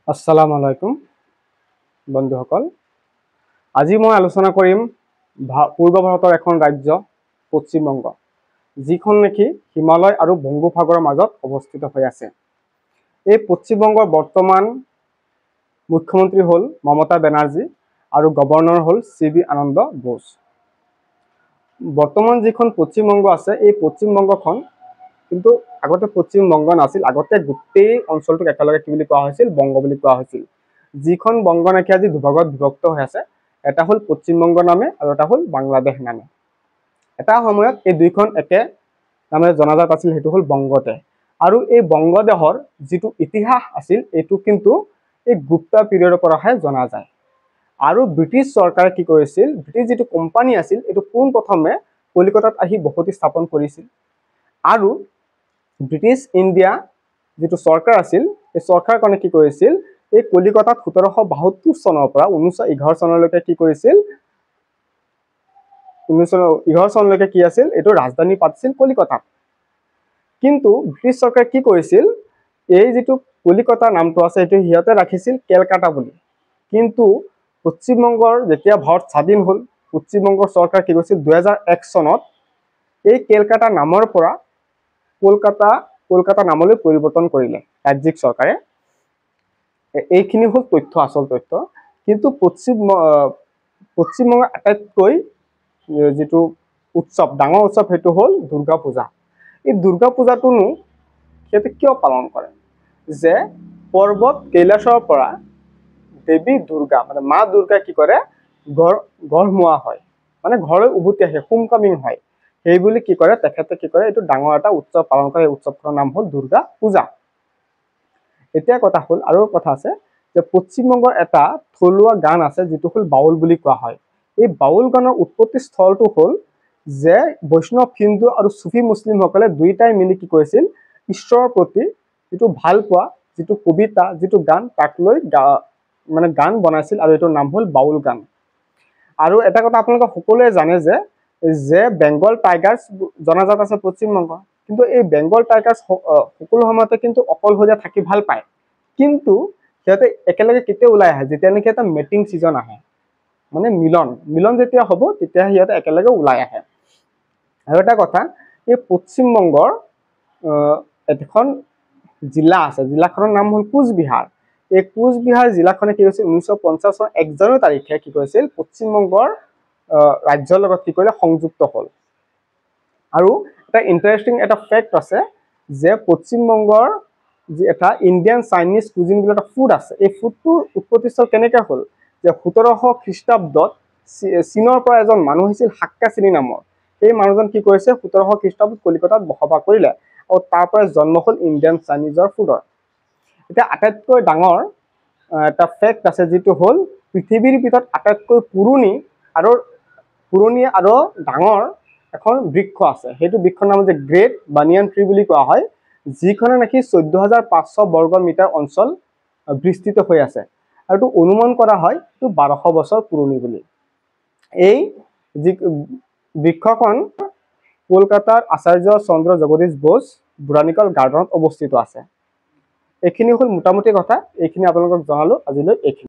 আসসালামু আলাইকুম বন্ধুসকল। আজি মই আলোচনা কৰিম পূৰ্ব ভাৰতৰ এখন ৰাজ্য পশ্চিমবংগ, যিখন নেকি হিমালয় আৰু বংগোপসাগৰৰ মাজত অৱস্থিত হৈ আছে। এই পশ্চিমবংগৰ বৰ্তমান মুখ্যমন্ত্ৰী হ'ল মমতা বেনাৰ্জী আৰু গভৰ্ণৰ হ'ল CB আনন্দ বোস। বৰ্তমান যিখন পশ্চিমবংগ আছে, এই পশ্চিমবংগখন কিন্তু আগতে পশ্চিমবংগ নাছিল। আগতে গোটেই অঞ্চলটোক একেলগে কি বুলি কোৱা হৈছিল? বংগ বুলি কোৱা হৈছিল। যিখন বংগ নেকি আজি দুভাগত বিভক্ত হৈ আছে, এটা হ'ল পশ্চিমবংগ নামে আৰু এটা হ'ল বাংলাদেশ নামে। এটা সময়ত এই দুইখন একে নামেৰে জনাজাত আছিল, সেইটো হ'ল বংগদেশ। আৰু এই বংগদেশৰ যিটো ইতিহাস আছিল, এইটো কিন্তু এই গুপ্তা পিৰিয়ডৰ পৰাহে জনা যায়। আৰু ব্ৰিটিছ চৰকাৰে কি কৰিছিল? ব্ৰিটিছ যিটো কোম্পানী আছিল, এইটো পোনপ্ৰথমে কলিকতাত আহি বসতি স্থাপন কৰিছিল। আৰু ব্ৰিটিছ ইণ্ডিয়া যিটো চৰকাৰ আছিল, এই চৰকাৰখনে কি কৰিছিল? এই কলিকতাত 1772 চনৰ পৰা 1911 চনলৈকে কি কৰিছিল? 1911 চনলৈকে কি আছিল? এইটো ৰাজধানী পাতিছিল কলিকতাত। কিন্তু ব্ৰিটিছ চৰকাৰে কি কৰিছিল? এই যিটো কলিকতা নামটো আছে, এইটো সিহঁতে ৰাখিছিল কেলকাতা বুলি। কিন্তু পশ্চিমবংগৰ যেতিয়া ভাৰত স্বাধীন হ'ল, পশ্চিমবংগৰ চৰকাৰ কি কৰিছিল? 2001 চনত এই কেলকাতা নামৰ পৰা কলকাতা নামলৈ পৰিৱৰ্তন কৰিলে ৰাজ্যিক চৰকাৰে। এইখিনি হ'ল তথ্য, আচল তথ্য। কিন্তু পশ্চিমবংগৰ আটাইতকৈ যিটো উৎসৱ, ডাঙৰ উৎসৱ, সেইটো হ'ল দুৰ্গা পূজা। এই দুৰ্গা পূজাটোনো সিহঁতে কিয় পালন কৰে? যে পৰ্বত কৈলাশৰ পৰা দেৱী দুৰ্গা মানে মা দুৰ্গা কি কৰে? গঢ়মুৱা হয়, মানে ঘৰলৈ উভতি আহে, হোমকামিং হয়। সেইবুলি কি কৰে? তেখেতে কি কৰে? এইটো ডাঙৰ এটা উৎসৱ পালন কৰে। এই উৎসৱখনৰ নাম হ'ল দুৰ্গা পূজা। এতিয়া কথা হ'ল, আৰু কথা আছে যে পশ্চিমবংগৰ এটা থলুৱা গান আছে, যিটো হ'ল বাউল বুলি কোৱা হয়। এই বাউল গানৰ উৎপত্তি স্থলটো হ'ল যে বৈষ্ণৱ হিন্দু আৰু চুফি মুছলিমসকলে দুইটাই মিলি কি কৰিছিল? ঈশ্বৰৰ প্ৰতি যিটো ভাল পোৱা, যিটো কবিতা, যিটো গান, তাক লৈ মানে গান বনাইছিল, আৰু এইটোৰ নাম হ'ল বাউল গান। আৰু এটা কথা আপোনালোকে সকলোৱে জানে যে বেংগল টাইগাৰ্ছ জনাজাত আছে পশ্চিমবংগ। কিন্তু এই বেংগল টাইগাৰ্ছ সকলো সময়তে কিন্তু অকলশৰীয়া থাকি ভাল পায়। কিন্তু সিহঁতে একেলগে কেতিয়া ওলাই আহে? যেতিয়া নেকি এটা মেটিং ছিজন আহে, মানে মিলন যেতিয়া হ'ব, তেতিয়া সিহঁতে একেলগে ওলাই আহে। আৰু এটা কথা, এই পশ্চিমবংগৰ এখন জিলা আছে, জিলাখনৰ নাম হ'ল কোচবিহাৰ। এই কোচবিহাৰ জিলাখনে কি হৈছিল? 1950 চনৰ 1 জানুৱাৰী তাৰিখে কি কৰিছিল? পশ্চিমবংগৰ ৰাজ্যৰ লগত কি কৰিলে? সংযুক্ত হ'ল। আৰু এটা ইণ্টাৰেষ্টিং এটা ফেক্ট আছে যে পশ্চিমবংগৰ যি এটা ইণ্ডিয়ান চাইনিজ কুজিন বুলি এটা ফুড আছে, এই ফুডটোৰ উৎপত্তিস্থল কেনেকৈ হ'ল? যে 1700 খ্ৰীষ্টাব্দত চীনৰ পৰা এজন মানুহ আহিছিল হাক্কা চিনি নামৰ। সেই মানুহজন কি কৰিছে? 1700 খ্ৰীষ্টাব্দত কলিকতাত বসবাস কৰিলে, আৰু তাৰ পৰা জন্ম হ'ল ইণ্ডিয়ান চাইনিজৰ ফুডৰ। এতিয়া আটাইতকৈ ডাঙৰ এটা ফেক্ট আছে, যিটো হ'ল পৃথিৱীৰ ভিতৰত আটাইতকৈ পুৰণি আৰু ডাঙৰ এখন বৃক্ষ আছে। সেইটো বৃক্ষৰ নাম হৈছে গ্ৰেট বানিয়ান ট্ৰী বুলি কোৱা হয়, যিখনে নেকি 14,500 বৰ্গ মিটাৰ অঞ্চল বিস্তৃত হৈ আছে। আৰু এইটো অনুমান কৰা হয় এইটো 1200 বছৰ পুৰণি বুলি। এই যি বৃক্ষখন কলকাতাৰ আচাৰ্য চন্দ্ৰ জগদীশ বোস বোটানিকেল গাৰ্ডেনত অৱস্থিত আছে। এইখিনি হ'ল মোটামুটি কথা, এইখিনি আপোনালোকক জনালো আজিলৈ এইখিনি।